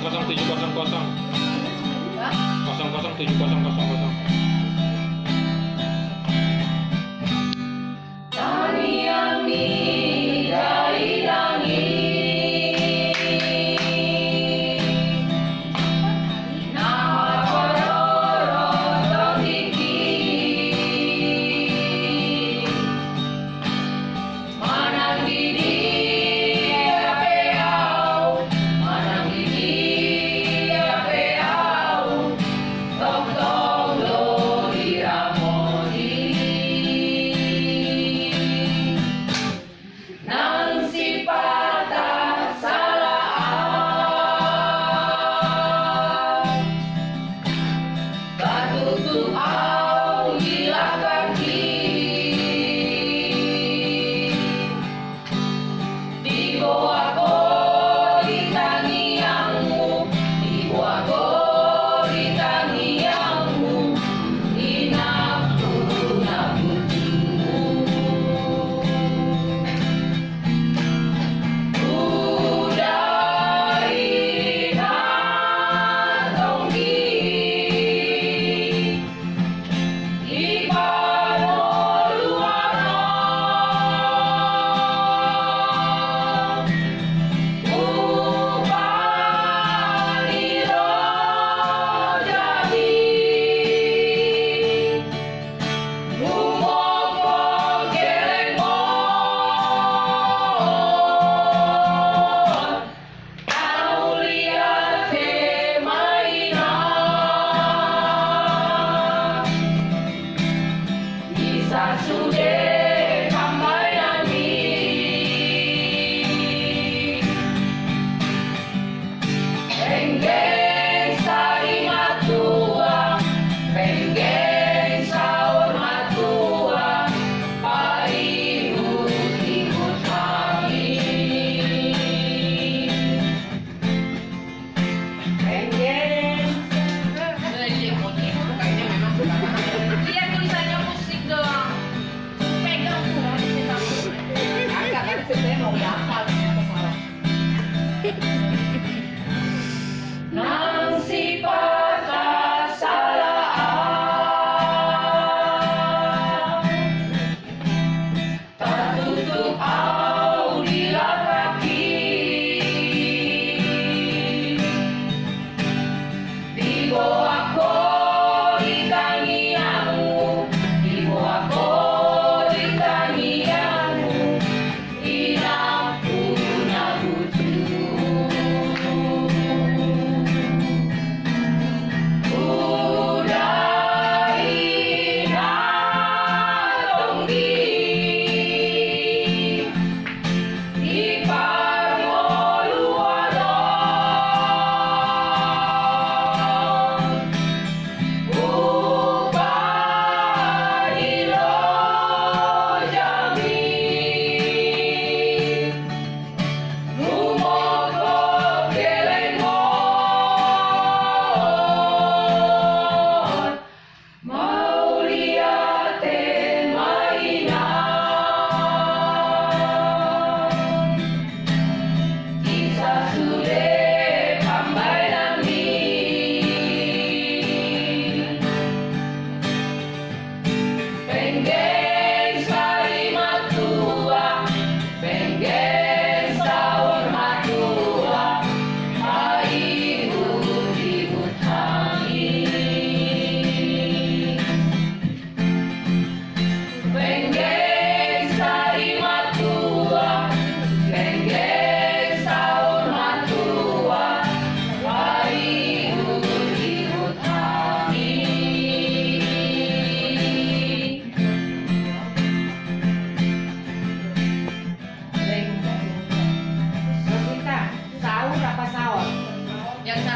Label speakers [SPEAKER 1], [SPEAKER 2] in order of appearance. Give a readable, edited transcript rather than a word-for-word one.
[SPEAKER 1] 00700.
[SPEAKER 2] Hah?
[SPEAKER 1] 00700.
[SPEAKER 2] Tarian dari langit, nama Kororo Todiki, manang didi apeau, manang didi apeau, tok tok do diramoni. Nang si patah salah, katutup au gila kaki, di bawah kori tangiangmu, di bawah kori tangiangmu, di nafsu-nafsumu. Sudah kambayani, penggeng sari matua, penggeng sahur matua, paihut-ihut kami. Penggeng kayaknya memang lihat tulisannya musik dong. Pegang tuh, agak kan saya mau daftar ternyata salah.